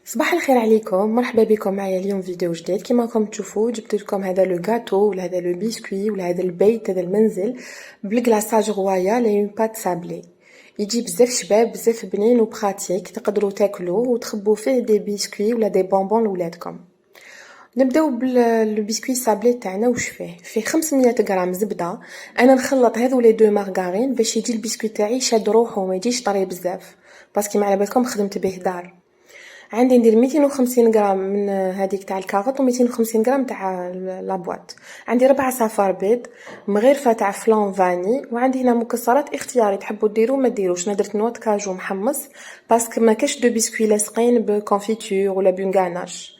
صباح الخير عليكم، مرحبا بكم معايا اليوم فيديو جديد. كما راكم تشوفوا جبت لكم هذا لو غاتو ولا هذا لو بيسكوي ولا هذا البيت، هذا المنزل بالكلاصاج غوايا لي اون بات سابلي. يجي بزاف شباب، بزاف بنين وبراتيك، تقدروا تاكلوا وتخبوا فيه دي بيسكوي ولا دي بونبون لولادكم. نبداو بالبسكوي سابلي تاعنا. واش فيه 500 غرام زبده. انا نخلط هذو لي دو مارغارين باش يجي البسكوي تاعي شاد روحو، ما يجيش طري بزاف، باسكو ما على بالكم خدمت به دار. عندي ندير 250 غرام من هذيك تاع الكاغوط و 250 غرام تاع لابواط. عندي 4 صفار بيض، مغرفه تاع فلان فاني، وعندي هنا مكسرات اختياري، تحبوا ديروا ما ديروش. انا درت نوات كاجو محمص باسكو ما كاش دو بسكوي لاصقين بكونفيتور ولا بونغاناش.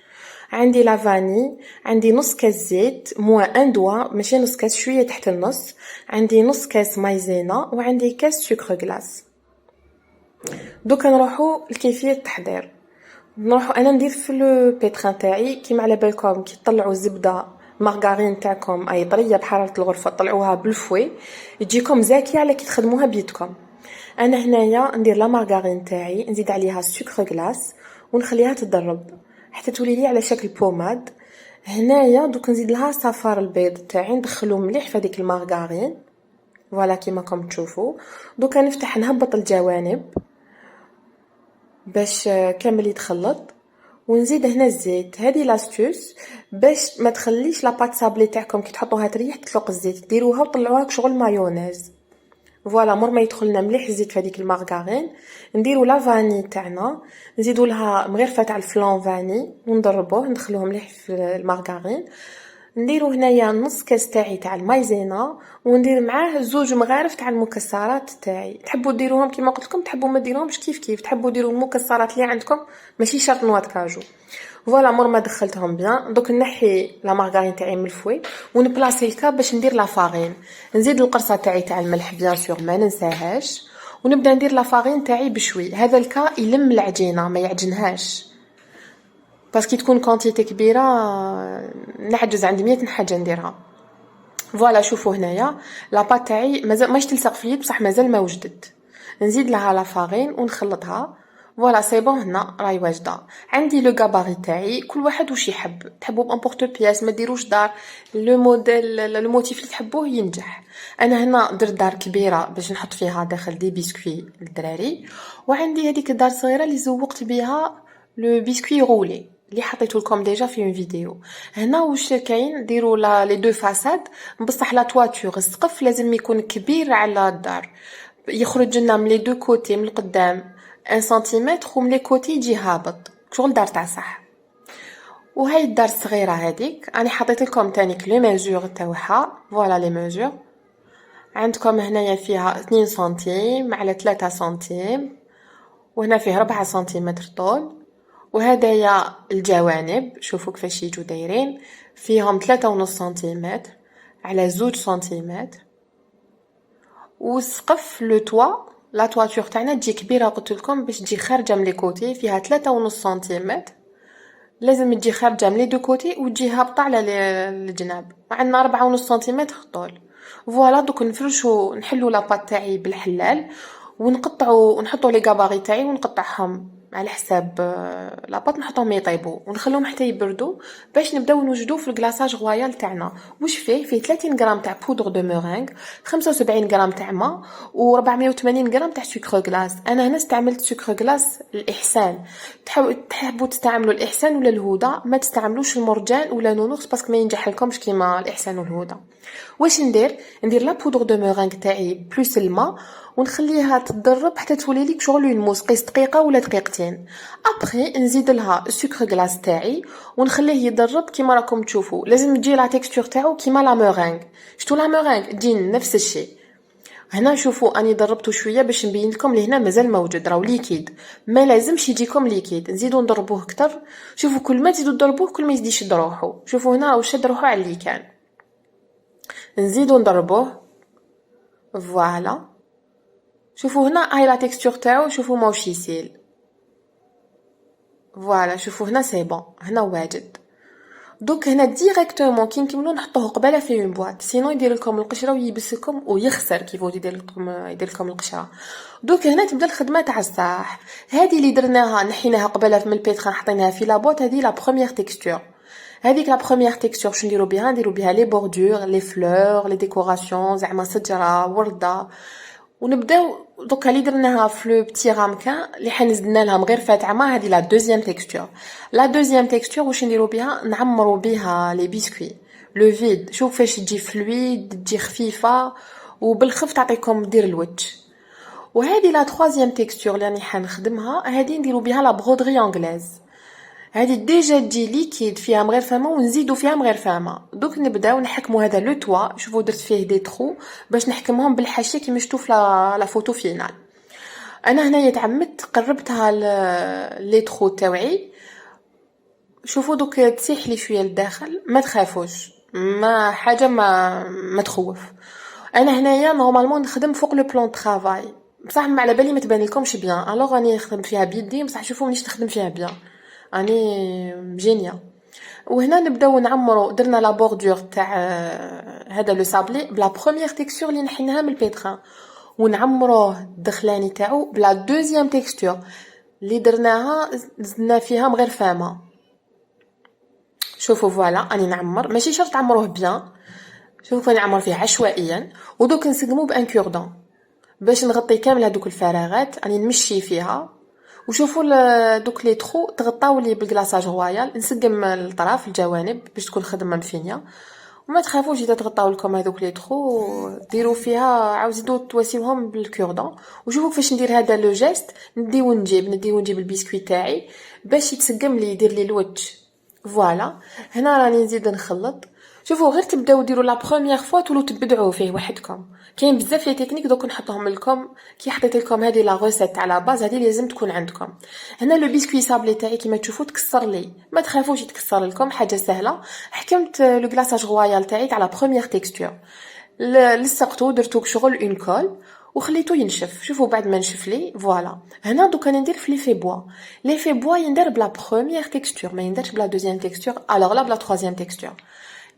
عندي لا فاني، عندي نص كاس زيت موان ان دوا، ماشي نص كاس، شويه تحت النص. عندي نص كاس مايزينا وعندي كاس سكر غلاس. دوكا نروحو لكيفيه التحضير. نروحو انا ندير في لو بيتران تاعي كيما على بالكم كي تطلعوا الزبده مارغارين تاعكم اي طريه بحراره الغرفه، طلعوها بالفوي تجيكم زاكيه على كي تخدموها بيدكم. انا هنايا ندير لا مارغارين تاعي، نزيد عليها سكر غلاس ونخليها تضرب حتى تولي لي على شكل بوماد. هنايا دوك نزيد لها صفار البيض تاعي، ندخلو مليح في هذيك المارغارين فوالا كيما راكم تشوفوا. دوكا نفتح نهبط الجوانب باش كامل يتخلط، ونزيد هنا الزيت. هذه لاستوس باش ما تخليش لاباط سابلي تاعكم كي تحطوها تريح تطلق الزيت، ديروها وطلعوها كشغل مايونيز. فوالا مور ما يدخل لنا مليح الزيت في هذيك المارغارين، نديرو لا فاني تاعنا، نزيدو لها مغرفه تاع الفلان فاني ونضربوه ندخلوه مليح في المارغارين. نديرو هنايا نص كاس تاعي تاع المايزينا، وندير معاه زوج مغارف تاع المكسرات تاعي. تحبوا ديروهم كيما قلت لكم، تحبوا ما ديروهمش كيف كيف، تحبوا ديروا المكسرات اللي عندكم ماشي شرط نوات كاجو. فوالا مور ما دخلتهم بيان دوك نحي لا مارغارين تاعي من الفوي ونبلاصي الكاب باش ندير لا فارين. نزيد القرصه تاعي تاع الملح بيان سور ما ننساهاش، ونبدا ندير لا فارين تاعي بشوي. هذا الكا يلم العجينه ما يعجنهاش، باسكو تكون كونتيتي كبيره نعجز، عندي 100 حاجه نديرها. فوالا شوفوا هنايا لاباط تاعي مازال ماش تلصق في اليد بصح مازال ما وجدت. نزيد لها لا فارين ونخلطها. فوالا سي بون، هنا راهي واجده. عندي لو غاباري تاعي، كل واحد واش يحب، تحبوا بامبورطو بياس ما ديروش دار، لو موديل لو موتيف اللي تحبوه ينجح. انا هنا درت دار كبيره باش نحط فيها داخل دي بسكوي للدراري، وعندي هذيك الدار صغيره اللي زوقت بها لو بسكوي رولي اللي حطيته لكم ديجا في اون فيديو. هنا واش كاين، ديروا لي دو فاساد، بصح لا تواتور السقف لازم يكون كبير على الدار، يخرج لنا من لي دو كوتي من القدام 1 سنتيمتر ومن لي كوتي يجي هابط شغل دار تاع صح. وهاي الدار الصغيره هذيك راني حطيت لكم تانيك لي ميزور تاعها. فوالا لي ميزور عندكم هنايا فيها 2 سنتيم على 3 سنتيم، وهنا فيه 4 سنتيمتر طول. وهدايا الجوانب شوفوا كيفاش يجوا دايرين، فيهم 3.5 سنتيمتر على 2 سنتيمتر. والسقف لو توا لا تواتور تاعنا تجي كبيره قلت لكم باش تجي خارجه من لي كوتي، فيها 3.5 سنتيمتر، لازم تجي خارجه من لي دو كوتي وتجي هابطه على الجناب. وعندنا 4.5 سنتيمتر طول. فوالا دوك نفرشوا نحلوا لاباط تاعي بالحلال، ونقطعوا ونحطوا لي غاباري تاعي ونقطعهم على حساب لاباط، نحطهم يطيبوا ونخلوهم حتى يبردوا باش نبداو نوجدوا في الكلاصاج رويال تاعنا. واش فيه 30 غرام تاع بودر دو مورينغ، 75 غرام تاع ماء، و480 غرام تاع سكر غلاس. انا هنا استعملت سكر غلاس الاحسان، تحبوا تستعملوا الاحسان ولا الهدى، ما تستعملوش المرجان ولا نونوكس باسكو ما ينجح لكمش كيما الاحسان والهدى. واش ندير لا بودر دو مورينغ تاعي بلوس الماء، ونخليها تضرب حتى تولي لي شغل اون موس، قيس دقيقه ولا دقيقتين. ابري نزيد لها السكر غلاس تاعي ونخليه يضرب كيما راكم تشوفوا. لازم تجي لا تكستور تاعو كيما لا مورينغ، شتو لا مورينغ تجي نفس الشيء. هنا شوفوا اني ضربته شويه باش نبين لكم لهنا مازال موجود، راهو ليكيد، ما لازمش يجيكم ليكيد. نزيدو نضربوه اكثر، شوفوا كل ما تزيدوا تضربوه كل ما يزيد يشد روحو. شوفوا هنا راهو شد روحو على اللي كان، نزيدو نضربوه. فوالا شوفوا هنا هاي لا تكستور تاعو، شوفوا ماهوش يسيل. فوالا شوفوا هنا سي بون، هنا واجد. دوك هنا ديريكتومون كي نكملو نحطوه قبالة في اون بواط، سينو يدير لكم القشره ويبس لكم ويخسر كيفاش يدير لكم القشره. دوك هنا تبدا الخدمه تاع الصح. هذه اللي درناها نحيناها قبالة من البيتران حطيناها في لابوط، هذه لا بروميير تيكستور. هذيك لا بروميير تيكستور شنو نديرو بها؟ نديرو بها لي بوردور، لي فلور، لي ديكوراسيون، زعما شجره ورده. ونبداو دوكا اللي درناها في لو بتي رامكان اللي حنزلنا لها من غير فاتعه ما هذه لا دوزيام تيكستور. لا دوزيام تيكستور واش نديرو بها؟ نعمرو بها لي بيسكوي لو فيد. شوف فاش تجي فلويد، تجي خفيفه وبالخف تعطيكم دير الوجه. وهذه لا تروازيام تيكستور اللي راني حنخدمها، هذه نديرو بها لا برودري انجليز. هذه ديجا تجي ليكيد فيها من غير فامه ونزيدو فيها من غير فامه. دوك نبداو نحكمو هذا لو توا. شوفوا درت فيه دي ترو باش نحكمهم بالحاشيه كيما شفتوا في لا فوتو فينال. انا هنايا تعمدت قربتها لي ترو تاوعي. شوفوا دوك تسيح لي شويه لداخل، ما تخافوش، ما حاجه ما تخوف. انا هنايا نورمالمون نخدم فوق لو بلان طرافاي، بصح ما على بالي ما تبان لكمش بيان، الوغ راني نخدم فيها بيدي، بصح شوفوا مانيش نخدم فيها بيان، راني جينيا. وهنا نبداو نعمرو. درنا لا بوردور تاع هذا لو سابلي بلا بروميير تيكستور اللي نحيناها من البيتران، ونعمروه الدخلاني تاعو بلا دوزيام تيكستور اللي درناها زدنا فيها من غير فامه. شوفوا فوالا اني نعمر، ماشي شرط تعمروه بيان، شوفوا نعمر فيه عشوائيا. ودوك نسقمو بان كوردون باش نغطي كامل هذوك الفراغات، اني نمشي فيها. وشوفوا دوك لي ترو تغطاو لي بالكلاصاج رويال، نسقم الطراف الجوانب باش تكون خدمه مفينيه. وما تخافوش اذا تغطاو لكم هذوك لي ترو، ديروا فيها عاوزيدو تواسيوهم بالكوردون. وشوفوا كيفاش ندير هذا لو جيست، نديو نجيب البسكويت تاعي باش يتسقم لي، يدير لي الوجه. فوالا هنا راني نزيد نخلط. شوفوا غير تبداو ديروا لا بروميير فوا تولوا تبدعوا فيه وحدكم. كاين بزاف لي تكنيك دوك نحطهم لكم كي حطيت لكم هذه لا ريسيت تاع لا باز، هذه لازم تكون عندكم. هنا لو بسكوي صابلي تاعي كيما تشوفوا تكسر لي، ما تخافوش يتكسر لكم، حاجه سهله. حكمت لو كلاصاج رويال تاعي تاع لا بروميير تيكستور، لصقتو درتو شغل اون كول وخليته ينشف. شوفوا بعد ما نشف لي فوالا. هنا دوكا ندير في لي في بوا. لي في بوا يندار بلا بروميير تيكستور، ما يندارش بلا دوزيام تيكستور، الوغ لا بلا تروازيام تيكستور.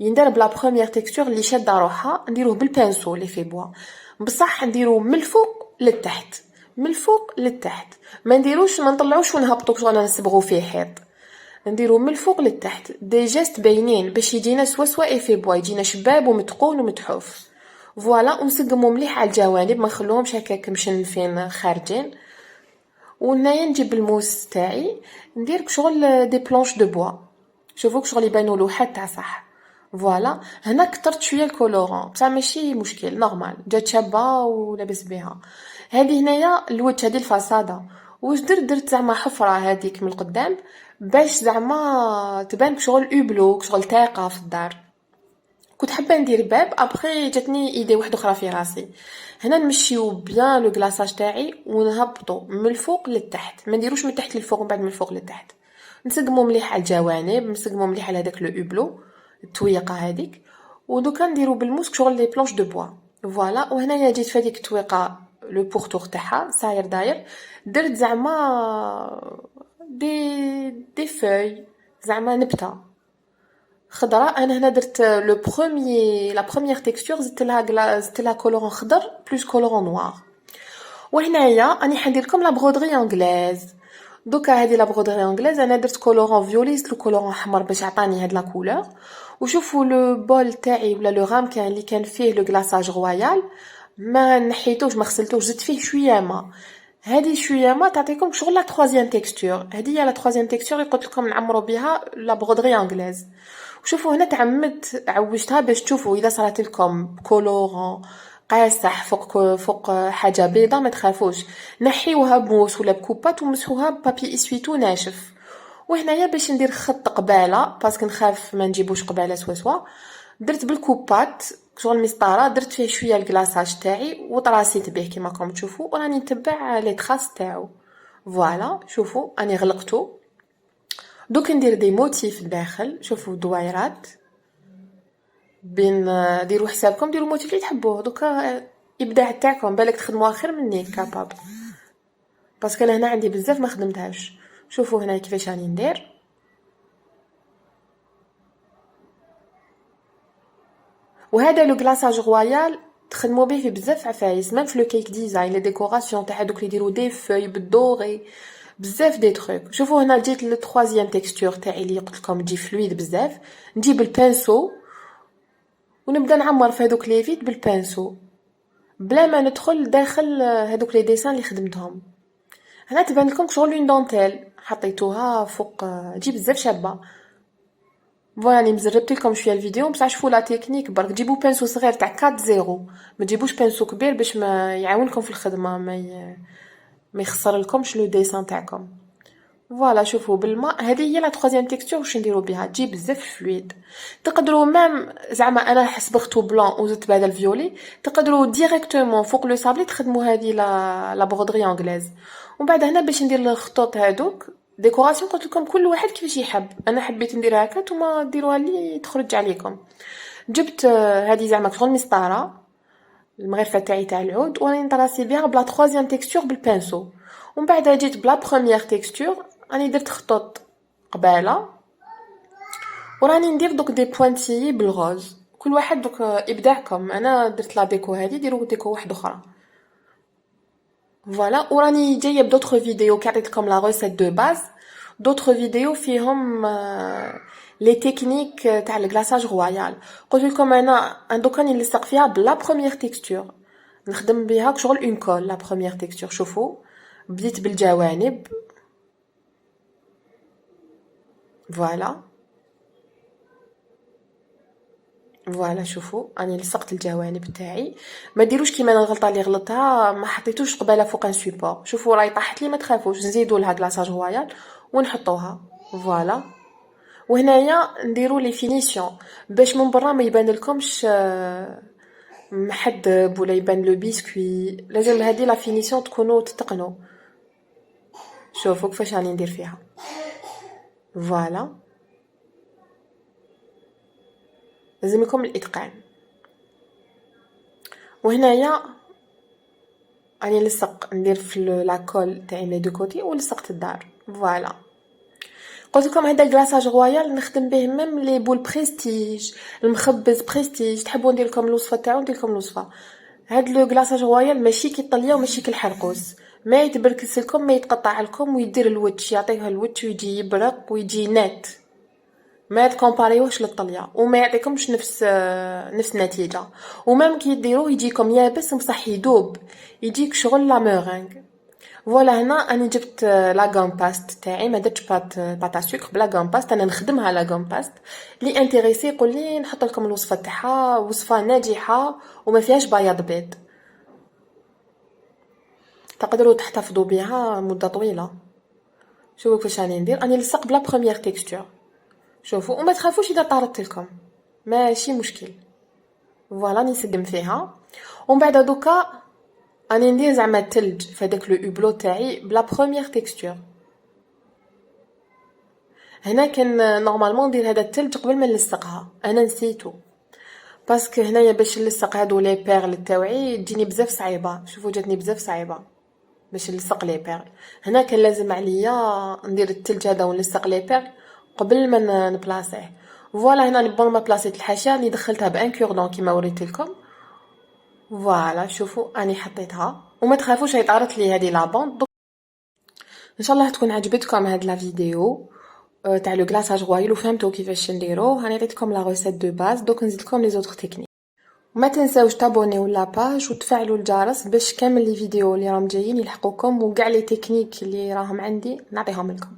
يندار بلا بروميير تيكستور اللي شاده روحها. نديروه بالبانسو لي في بوا، بصح نديروه من الفوق للتحت، من الفوق للتحت. ما نديروش ما نطلعوش ونهبطو شغل نصبغو فيه حيط. نديرو من الفوق للتحت دي جيست باينين باش يجينا سوا اي في بوا، يجينا شباب ومتقون ومتحوف. فوالا ونسقمو مليح على الجوانب، ما نخلوهمش هكاك مشنفين خارجين. وهنايا نجيب الموس تاعي ندير شغل دي بلونش دو بوا. شوفوك شغل يبانو لوحات تاع صح. فوالا هنا كترت شويه الكولورون بصح ماشي مشكل، نورمال جات شابه ولاباس بها. هذه هنايا الوجه، هذه الفاصاده. واش درت زعما حفره هذيك من القدام باش زعما تبان شغل اوبلو، شغل تاقه في الدار. كنت حابه ندير باب، ابري جاتني ايدي واحده اخرى في راسي. هنا نمشيو بيان لو كلاصاج تاعي ونهبطو من الفوق للتحت، ما نديروش من التحت للفوق ومن بعد من الفوق للتحت. نسقمو مليح على الجوانب، نسقمو مليح على هذاك لو اوبلو التويقه هذيك. ودوكا نديرو بالموسك شغل لي بلونش دو بوا. فوالا وهنايا جيت في هذيك التويقه لو بورتور تاعها ساير داير، درت زعما دي فوي، زعما نبته خضراء. انا هنا درت لو لا بروميير تيكستور، زدت لها كولورون خضر بلس كولورون نوار. وهنايا راني حندير لكم لا برودري انجليز. دوكا هذه لا برودري انجليز انا درت كولورون فيولي، زدت كولورون احمر باش عطاني هاد لا كولور. وشوفوا لو بول تاعي ولا لو رام كان اللي كان فيه لو كلاصاج رويال، ما نحيتوش ما غسلتوش، زدت فيه شويه ما. هذه شويه ما تعطيكم شغل لا تروازيام تيكستور. هذه هي لا تروازيام تيكستور اللي قلت لكم نعمروا بها لا برودري انجليز. وشوفوا هنا تعمدت عوجتها باش تشوفوا اذا صارت لكم كولورون قاصح فوق حاجه بيضه، ما تخافوش، نحيوها بموس ولا بكوبات ومسحوها ببابي اسويتو ناشف. وهنايا باش ندير خط قباله باسكو نخاف ما نجيبوش قباله سوا، درت بالكوبات شغل مسطره، درت فيه شويه الكلاصاج تاعي وطراسيت به كيما راكم تشوفوا، وراني نتبع لي تراس تاعو. فوالا شوفوا اني غلقته. دوك ندير دي موتيف داخل، شوفوا دوائرات بين. ديروا حسابكم ديروا موتيف اللي تحبوه. دوكا ابداع تاعكم، بالك تخدموها خير مني كابابل، باسكو انا هنا عندي بزاف ما خدمتهاش. شوفوا هنا كيفاش راني ندير. وهذا لو غلاصاج رويال تخدموا به في بزاف عفايس، ميم في لو كيك ديزاين لي ديكوراسيون تاع هذوك اللي يديروا دي فوي بالدوغي بزاف دي تروك. شوفوا هنا جيت لو تروازيام تيكستور تاعي اللي قلت لكم تجي فلويد بزاف، نجيب البانسو ونبدا نعمر في هذوك لي فيد بالبانسو بلا ما ندخل داخل هذوك لي ديسان اللي خدمتهم. هنا تبان لكم شغل اون دونتيل حطيتوها فوق، تجي بزاف شابه. فوالا مزربت لكم شويه الفيديو بصح شوفوا لا تكنيك برك. جيبوا بانسو صغير تاع 4 ما تجيبوش بانسو كبير باش ما يعاونكم في الخدمه، ما يخسر لكمش لو ديسان تاعكم. فوالا شوفوا بالماء، هذه هي لا تروازيام تيكستور واش نديروا بها، تجي بزاف فلويد. تقدروا ميم زعما انا صبغتو بلون وزدت بهذا الفيولي، تقدروا ديريكتومون فوق لو صابلي تخدموا هذه لا بغودري انجليز. ومن بعد هنا باش ندير الخطوط هذوك ديكوراسيون قلت لكم كل واحد كيفاش يحب، انا حبيت نديرها هكا نتوما ديروها اللي تخرج عليكم. جبت هذه زعما شغل مسطره المغرفه تاع العود وراني نطراسي بها بلا تروازيام تيكستور بالبانسو. ومن بعد جيت بلا بروميير تيكستور راني درت خطوط قباله وراني ندير دوك دي بوانتي بالغوز. كل واحد دوك ابداعكم، انا درت لا ديكو هذه، ديروا ديكو واحده اخرى. فوالا وراني جايه بدوطخ فيديو كعطيت لكم لا ريسيت دو باز، دوطخ فيديو فيهم لي تكنيك تاع الكلاصاج رويال. قلت لكم انا دوكا نلصق فيها بلا بروميير تيكستور، نخدم بها شغل اون كول. لا بروميير تيكستور شوفوا بديت بالجوانب، فوالا شوفوا راني لصقت الجوانب تاعي. ما ديروش كيما انا الغلطه اللي غلطتها، ما حطيتوش قباله فوق ان سوبور. شوفوا راهي طاحت لي، ما تخافوش نزيدوا لها كلاصاج رويال ونحطوها. فوالا وهنايا نديروا لي فينيسيون باش من برا ما يبان لكمش محدب ولا يبان لو بيسكوي. لازم هذه لا فينيسيون تكونوا تتقنوا. شوفوا كيفاش راني ندير فيها. فوالا لازم لكم الاتقان. وهنايا راني لصق ندير في لاكول تاعي لي دو كوتي ولصقت الدار. فوالا قلت لكم هذا الكلاصاج رويال نخدم به ميم لي بول بريستيج، المخبز بريستيج. تحبوا ندير لكم الوصفه تاعو ندير لكم الوصفه. هاد لو كلاصاج رويال ماشي كي الطليه وماشي كي الحرقوس، ما يتبركس لكم، ما يتقطع لكم ويدير الوتش، يعطيها الوتش ويجي يبرق ويجي نات، ما تكومباريوش للطليه وما يعطيكمش نفس النتيجه. ومام كي ديروه يجيكم يابس بصح يدوب، يجيك شغل لا مورينغ. فوالا هنا انا جبت لا غام باست تاعي، ما درتش باتا سكر بلا غام باست، انا نخدمها لا غام باست. لي انتريسي يقول لي نحط لكم الوصفه تاعها، وصفه ناجحه وما فيهاش بياض بيض، تقدروا تحتفظوا بها مده طويله. شوفوا كيفاش راني ندير، راني نلصق بلا بروميير تيكستور. شوفوا وما تخافوش اذا طارت لكم ماشي مشكل. فوالا نسقم فيها. ومن بعد دوكا راني ندير زعما الثلج في هذاك لو اوبلو تاعي بلا بروميير تيكستور. هنا كان نورمالمون ندير هذا الثلج قبل ما نلصقها، انا نسيتو باسكو هنايا باش نلصق هادو لي بيرل تاوعي تجيني بزاف صعيبه. شوفوا جاتني بزاف صعيبه باش نلصق لي بيرل. هنا كان لازم عليا ندير الثلج هذا ونلصق لي بيرل قبل ما نبلاصيه. فوالا هنا بون ما بلاصيت الحاشيه راني دخلتها بان كوردون كيما وريت لكم. فوالا شوفوا راني حطيتها وما تخافوش هي طارت لي هذه لا بوند. ان شاء الله تكون عجبتكم هاد لا فيديو تاع لو كلاصاج رويال وفهمتوا كيفاش نديروه. هاني عطيتكم لا ريسيت دو باز، دوك نزيد لكم لي زوطخ تكنيك. وما تنساوش تابونيو لاباج وتفعلوا الجرس باش كامل لي فيديو اللي راهم جايين يلحقوكم، وكاع لي تكنيك اللي راهم عندي نعطيهم لكم.